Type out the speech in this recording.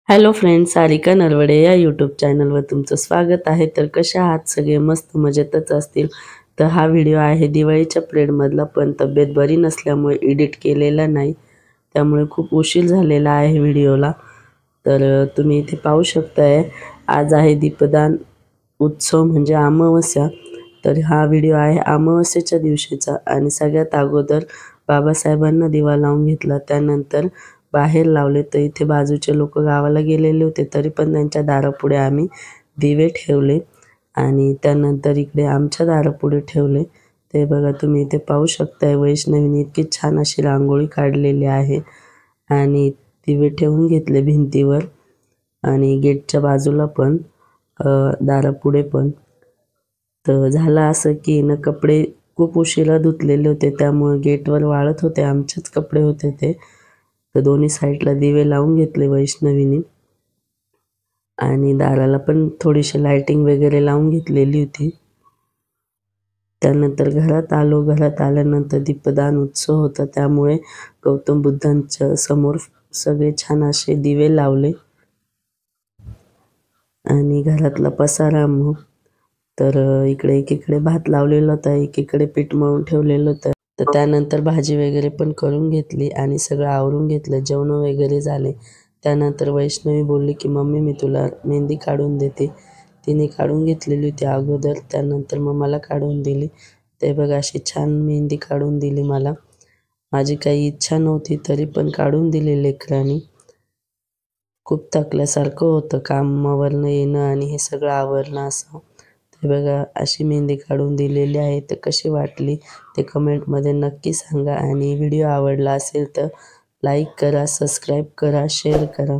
Hello friends, Sarika Narwade या YouTube चॅनलवर तुमचं स्वागत आहे. तर कशा आहात सगळे? मस्त मजेतच असतील. तर हा व्हिडिओ आहे दिवाळीच्या पिरियडमधला, पण तब्येत बरी नसल्यामुळे एडिट केलेला नाही, त्यामुळे खूप उशीर झालेला आहे व्हिडिओला. तर तुम्ही इथे पाहू शकताय, आज आहे दीपदान उत्सव म्हणजे अमावस्या. तर हा व्हिडिओ आहे अमावस्येच्या दिवशीचा. आणि सगळ्यात अगोदर बाबासाहेबांना दिवा लावून घेतला, त्यानंतर बाहेर लावले. तर इथे बाजूचे लोक गावाला गेलेले होते, तरी पण त्यांच्या दारापुढे आम्ही दिवे ठेवले आणि त्यानंतर इकडे आमच्या दारापुढे ठेवले. ते बघा, तुम्ही इथे पाहू शकताय, वैष्णवीने इतकी छान अशी रांगोळी काढलेली आहे आणि दिवे ठेवून घेतले भिंतीवर आणि गेटच्या बाजूला पण, दारापुढे पण. तर झालं असं की कपडे खूप उशिरा धुतलेले होते, त्यामुळे गेटवर वाळत होते, आमचेच कपडे होते ते. तर दोन्ही साईडला दिवे लावून घेतले वैष्णवीने आणि दाराला पण थोडीशी लाइटिंग वगैरे लावून घेतलेली होती. त्यानंतर घरात आलो. घरात आल्यानंतर दीपदान उत्सव होता, त्यामुळे गौतम बुद्धांच्या समोर सगळे छान असे दिवे लावले आणि घरातला पसारा मग. तर इकडे एकीकडे भात लावलेला होता, एकीकडे पीठ मळून ठेवलेलं होतं. तर त्यानंतर भाजी वगैरे पण करून घेतली आणि सगळं आवरून घेतलं. जेवण वगैरे झाले. त्यानंतर वैष्णवी बोलली की मम्मी, मी तुला मेहंदी काढून देते. तिने काढून घेतलेली होती अगोदर, त्यानंतर मग मला काढून दिली. ते बघा, अशी छान मेहंदी काढून दिली मला. माझी काही इच्छा नव्हती, तरी पण काढून दिली लेकरांनी. खूप थकल्यासारखं होतं कामावरनं येणं आणि हे सगळं आवरणं असं. ते बघा, अशी मेहंदी काढून दिलेली आहे. तर कशी वाटली ते कमेंटमध्ये नक्की सांगा आणि व्हिडिओ आवडला असेल तर लाईक करा, सबस्क्राईब करा, शेअर करा.